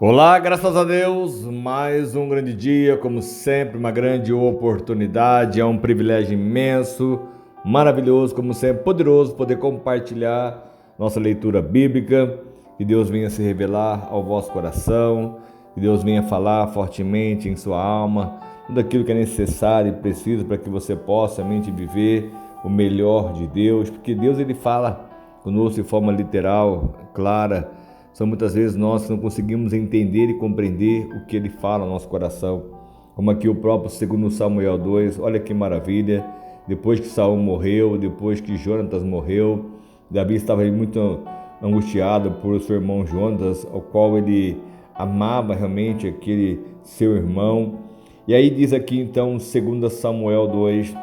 Olá, graças a Deus, mais um grande dia, como sempre, uma grande oportunidade, é um privilégio imenso, maravilhoso, como sempre, poderoso poder compartilhar nossa leitura bíblica, que Deus venha se revelar ao vosso coração, que Deus venha falar fortemente em sua alma, tudo aquilo que é necessário e preciso para que você possa realmente viver o melhor de Deus, porque Deus ele fala conosco de forma literal, clara. São muitas vezes nós que não conseguimos entender e compreender o que ele fala no nosso coração. Como aqui o próprio segundo Samuel 2, olha que maravilha. Depois que Saul morreu, depois que Jonatas morreu, Davi estava muito angustiado por seu irmão Jonatas, ao qual ele amava realmente aquele seu irmão. E aí diz aqui então, segundo Samuel 2,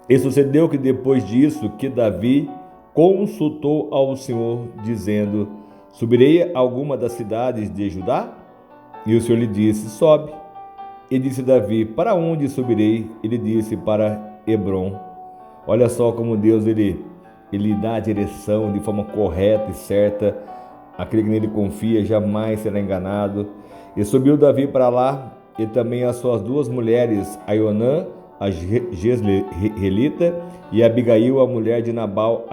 e sucedeu que depois disso que Davi consultou ao Senhor, dizendo: subirei a alguma das cidades de Judá? E o Senhor lhe disse: sobe. E disse Davi: para onde subirei? Ele disse: para Hebrom. Olha só como Deus ele dá a direção de forma correta e certa. Aquele que nele confia jamais será enganado. E subiu Davi para lá, e também as suas duas mulheres, Aionã, a Jezreelita, e Abigail, a mulher de Nabal,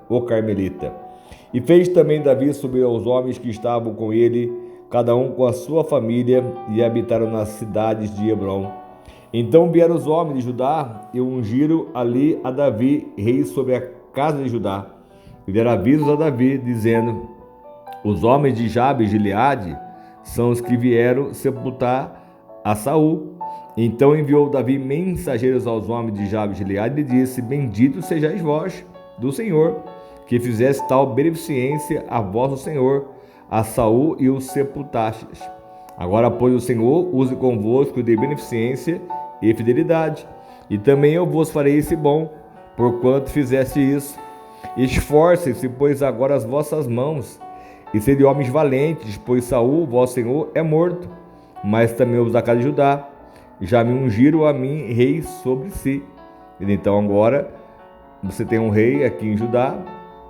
o Carmelita. E fez também Davi subir aos homens que estavam com ele, cada um com a sua família, e habitaram nas cidades de Hebrom. Então vieram os homens de Judá e ungiram ali a Davi, rei sobre a casa de Judá. E deram avisos a Davi, dizendo: os homens de Jabes de Gileade são os que vieram sepultar a Saul. Então enviou Davi mensageiros aos homens de Jabes de Gileade e disse: bendito sejais vós do Senhor, que fizesse tal beneficência a vosso Senhor, a Saul, e o sepultastes. Agora, pois, o Senhor use convosco de beneficência e fidelidade, e também eu vos farei esse bom, porquanto fizeste isso. Esforcem-se, pois, agora as vossas mãos, e sede homens valentes, pois Saul, vosso Senhor, é morto, mas também os da casa de Judá já me ungiram a mim rei sobre si. E então agora você tem um rei aqui em Judá,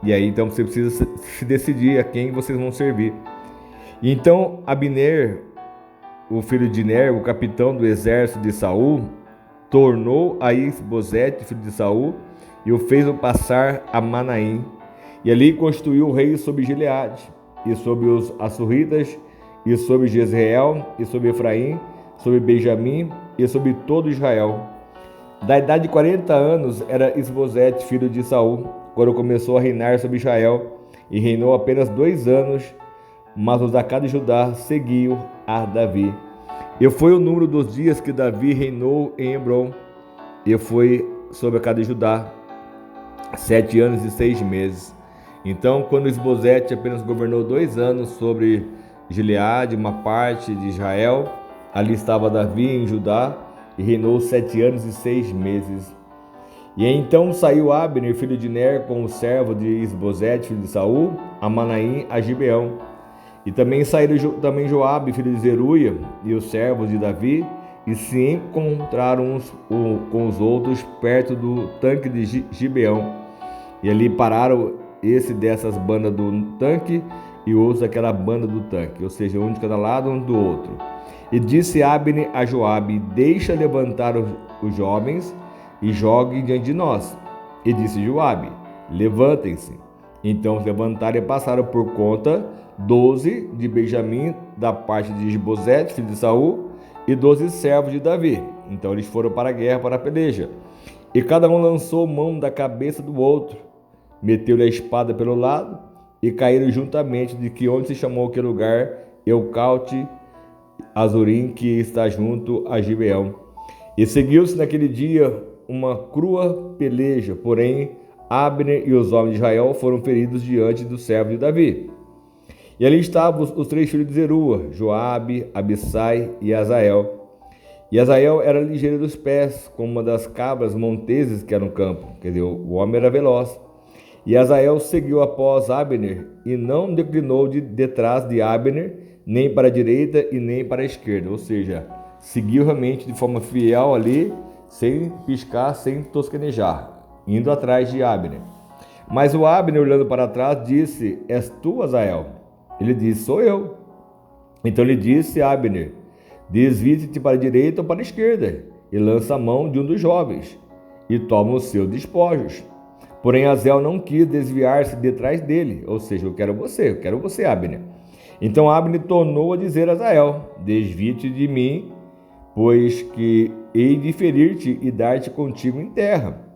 e aí então você precisa se decidir a quem vocês vão servir. E então Abner, o filho de Ner, o capitão do exército de Saul, tornou a Isbosete, filho de Saul, e o fez passar a Manaim. E ali constituiu o rei sobre Gileade, e sobre os Açurritas, e sobre Jezreel, e sobre Efraim, sobre Benjamim, e sobre todo Israel. Da idade de 40 anos era Isbosete, filho de Saul, quando começou a reinar sobre Israel, e reinou apenas 2 anos, mas os da casa de Judá seguiam a Davi. E foi o número dos dias que Davi reinou em Hebrom, e foi sobre a casa de Judá 7 anos e 6 meses. Então, quando Isbosete apenas governou 2 anos sobre Gileade, uma parte de Israel, ali estava Davi em Judá, e reinou 7 anos e 6 meses. E então saiu Abner, filho de Ner, com o servo de Isbosete, filho de Saul, a Manaim, a Gibeão. E também saíram Joabe, filho de Zeruia, e os servos de Davi, e se encontraram uns com os outros perto do tanque de Gibeão. E ali pararam esse dessas bandas do tanque e outros daquela banda do tanque, ou seja, um de cada lado, um do outro. E disse Abner a Joabe: deixa levantar os jovens e joguem diante de nós. E disse Joabe: levantem-se. Então se levantaram e passaram por conta 12 de Benjamim, da parte de Isbosete, filho de Saul, e 12 servos de Davi. Então eles foram para a guerra, para a peleja. E cada um lançou mão da cabeça do outro, meteu-lhe a espada pelo lado, e caíram juntamente, de que onde se chamou aquele lugar Eucaute Azurim, que está junto a Gibeão. E seguiu-se naquele dia uma crua peleja, porém Abner e os homens de Israel foram feridos diante do servo de Davi. E ali estavam os 3 filhos de Zerua, Joabe, Abissai e Azael. E Azael era ligeiro dos pés, como uma das cabras monteses que era no campo. Quer dizer, o homem era veloz. E Azael seguiu após Abner, e não declinou detrás de Abner, nem para a direita e nem para a esquerda. Ou seja, seguiu realmente de forma fiel ali, sem piscar, sem tosquenejar, indo atrás de Abner. Mas o Abner, olhando para trás, disse: és tu, Azael? Ele disse: sou eu. Então lhe disse Abner: desvie-te para a direita ou para a esquerda, e lança a mão de um dos jovens, e toma os seus despojos. Porém Azel não quis desviar-se de trás dele, ou seja, eu quero você, Abner. Então Abner tornou a dizer a Azael: desvie-te de mim, pois que hei de ferir-te e dar-te contigo em terra.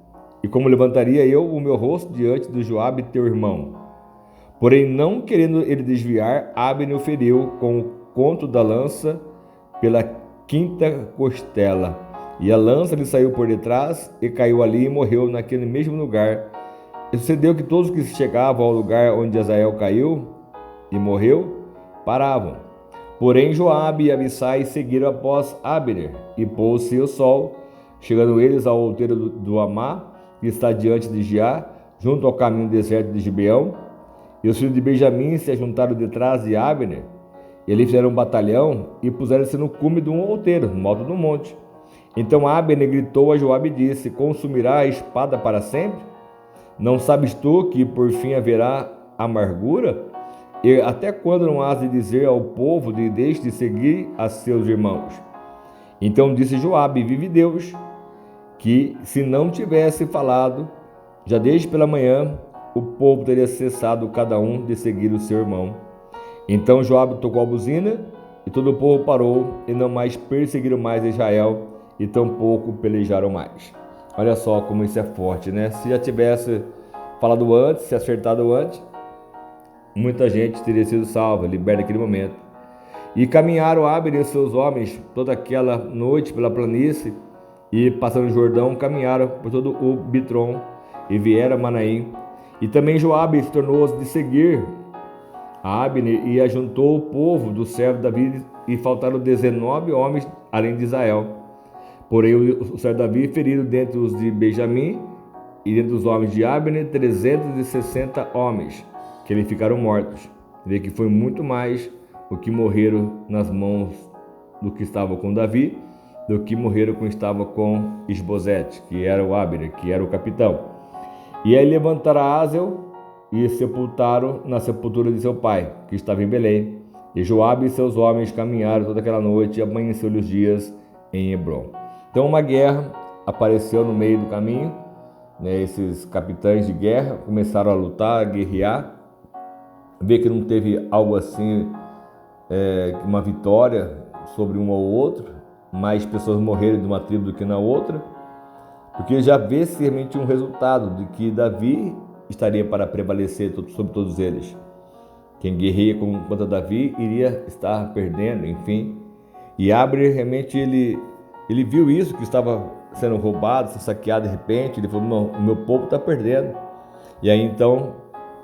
E como levantaria eu o meu rosto diante de Joabe teu irmão? Porém, não querendo ele desviar, Abner o feriu com o conto da lança pela quinta costela. E a lança lhe saiu por detrás e caiu ali e morreu naquele mesmo lugar. E sucedeu que todos que chegavam ao lugar onde Azael caiu e morreu, paravam. Porém, Joabe e Abissai seguiram após Abner, e pôs-se o sol, chegando eles ao outeiro do Amá, que está diante de Giá, junto ao caminho deserto de Gibeão. E os filhos de Benjamim se ajuntaram detrás de Abner, e ali fizeram um batalhão e puseram-se no cume de um outeiro, no alto do monte. Então Abner gritou a Joabe e disse: consumirá a espada para sempre? Não sabes tu que por fim haverá amargura? E até quando não has de dizer ao povo de deixe de seguir a seus irmãos? Então disse Joabe: vive Deus, que se não tivesse falado, já desde pela manhã, o povo teria cessado cada um de seguir o seu irmão. Então Joabe tocou a buzina, e todo o povo parou, e não mais perseguiram mais Israel, e tampouco pelejaram mais. Olha só como isso é forte, né? Se já tivesse falado antes, se acertado antes, muita gente teria sido salva, liberta naquele momento. E caminharam Abner e seus homens toda aquela noite pela planície, e passando o Jordão, caminharam por todo o Bitron, e vieram a Manaim. E também Joabe se tornou de seguir a Abner, e ajuntou o povo do servo Davi, e faltaram 19 homens, além de Israel. Porém o servo Davi ferido dentre os de Benjamim, e dentre os homens de Abner, 360 homens, que eles ficaram mortos. Vê que foi muito mais o que morreram nas mãos do que estava com Davi, do que morreram quando estava com Isbosete, que era o Abner, que era o capitão. E aí levantaram Azel e sepultaram na sepultura de seu pai, que estava em Belém. E Joabe e seus homens caminharam toda aquela noite, e amanheceu-lhe os dias em Hebrom. Então uma guerra apareceu no meio do caminho, né? Esses capitães de guerra começaram a lutar, a guerrear. Vê que não teve algo assim, uma vitória sobre um ou outro, mais pessoas morreram de uma tribo do que na outra, porque já vê-se realmente um resultado de que Davi estaria para prevalecer sobre todos eles. Quem guerreia contra Davi iria estar perdendo, enfim. E Abner realmente ele viu isso, que estava sendo roubado, sendo saqueado de repente. Ele falou: não, o meu povo está perdendo. E aí então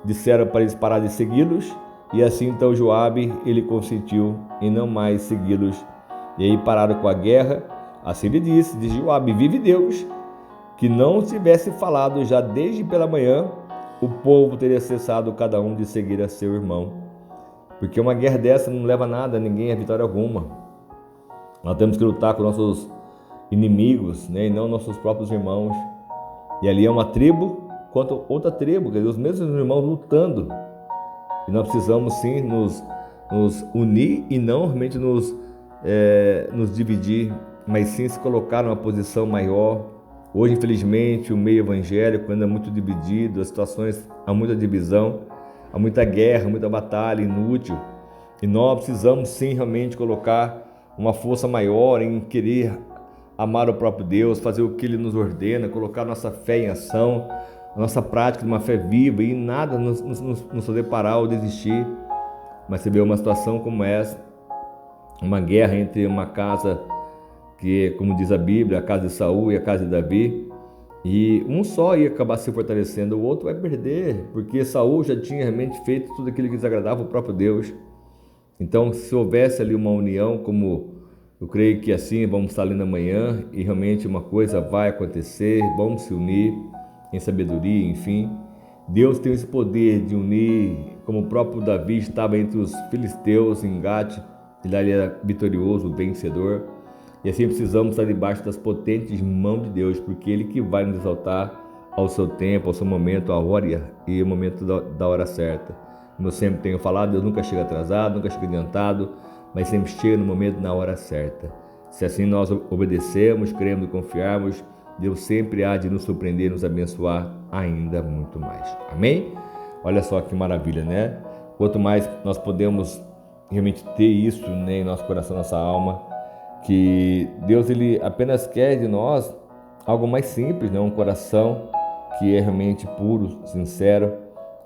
disseram para eles parar de segui-los, e assim então Joabe ele consentiu em não mais segui-los. E aí pararam com a guerra. Assim ele disse Joabe: vive Deus, que não tivesse falado já desde pela manhã, o povo teria cessado cada um de seguir a seu irmão. Porque uma guerra dessa não leva a nada, ninguém a vitória alguma. Nós temos que lutar com nossos inimigos, né, e não nossos próprios irmãos. E ali é uma tribo contra outra tribo, quer dizer, os mesmos irmãos lutando. E nós precisamos sim nos unir e não realmente nos dividir, mas sim se colocar numa posição maior. Hoje, infelizmente, o meio evangélico anda muito dividido, as situações, há muita divisão, há muita guerra, muita batalha inútil. E nós precisamos sim realmente colocar uma força maior em querer amar o próprio Deus, fazer o que Ele nos ordena, colocar nossa fé em ação, a nossa prática de uma fé viva, e nada nos fazer parar ou desistir. Mas você vê uma situação como essa, uma guerra entre uma casa que, como diz a Bíblia, a casa de Saul e a casa de Davi, e um só ia acabar se fortalecendo, o outro vai perder, porque Saul já tinha realmente feito tudo aquilo que desagradava o próprio Deus. Então, se houvesse ali uma união, como eu creio que assim vamos estar lendo amanhã, e realmente uma coisa vai acontecer, vamos se unir em sabedoria, enfim. Deus tem esse poder de unir, como o próprio Davi estava entre os filisteus em Gate, e lá ele era vitorioso, vencedor. E assim precisamos estar debaixo das potentes mãos de Deus, porque Ele que vai nos exaltar ao seu tempo, ao seu momento, a hora e o momento da hora certa. Como eu sempre tenho falado, Deus nunca chega atrasado, nunca chega adiantado, mas sempre chega no momento, na hora certa. Se assim nós obedecemos, cremos e confiarmos, Deus sempre há de nos surpreender, nos abençoar ainda muito mais. Amém? Olha só que maravilha, né? Quanto mais nós podemos realmente ter isso, né, em nosso coração, nossa alma, que Deus ele apenas quer de nós algo mais simples, né? Um coração que é realmente puro, sincero,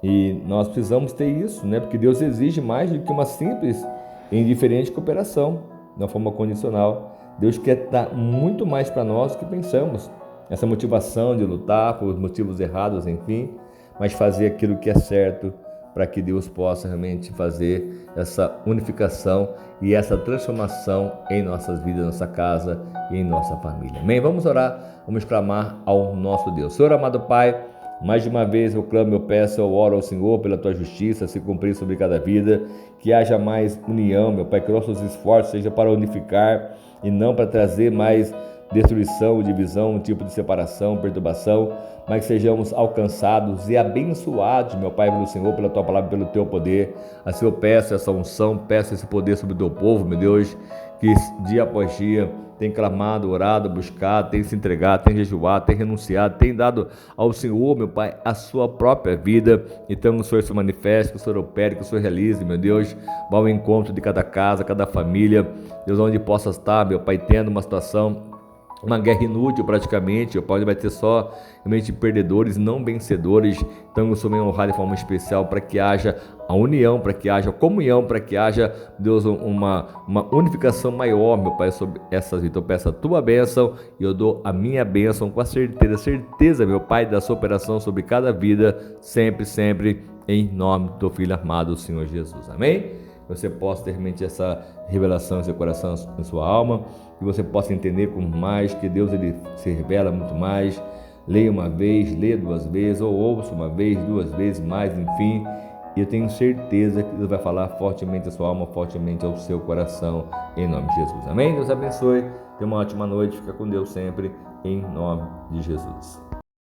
e nós precisamos ter isso, né? Porque Deus exige mais do que uma simples e indiferente cooperação, de uma forma condicional. Deus quer dar muito mais para nós do que pensamos. Essa motivação de lutar por motivos errados, enfim, mas fazer aquilo que é certo para que Deus possa realmente fazer essa unificação e essa transformação em nossas vidas, nossa casa e em nossa família. Amém? Vamos orar, vamos clamar ao nosso Deus. Senhor amado Pai, mais de uma vez eu clamo, eu peço, eu oro ao Senhor pela Tua justiça se cumprir sobre cada vida, que haja mais união, meu Pai, que nossos esforços sejam para unificar e não para trazer mais destruição, divisão, um tipo de separação, perturbação, mas que sejamos alcançados e abençoados, meu Pai, pelo Senhor, pela Tua palavra, pelo Teu poder. Assim eu peço essa unção, peço esse poder sobre o Teu povo, meu Deus, que dia após dia tem clamado, orado, buscado, tem se entregado, tem jejuado, tem renunciado, tem dado ao Senhor, meu Pai, a sua própria vida. Então que o Senhor se manifeste, que o Senhor opere, que o Senhor realize, meu Deus, vá ao encontro de cada casa, cada família, Deus, onde possa estar, meu Pai, tendo uma situação, uma guerra inútil praticamente, o Pai vai ter só realmente perdedores, não vencedores. Então eu sou bem honrado de forma especial para que haja a união, para que haja comunhão, para que haja, Deus, uma unificação maior, meu Pai, sobre essas vidas. Eu peço a Tua bênção e eu dou a minha bênção com a certeza, meu Pai, da sua operação sobre cada vida, sempre, sempre, em nome do Teu Filho amado, o Senhor Jesus. Amém? Que você possa ter realmente essa revelação em seu coração, em sua alma, que você possa entender como mais, que Deus ele se revela muito mais. Leia uma vez, leia duas vezes, ou ouça uma vez, duas vezes, mais, enfim. E eu tenho certeza que Deus vai falar fortemente à sua alma, fortemente ao seu coração, em nome de Jesus. Amém? Deus abençoe, tenha uma ótima noite, fica com Deus sempre, em nome de Jesus.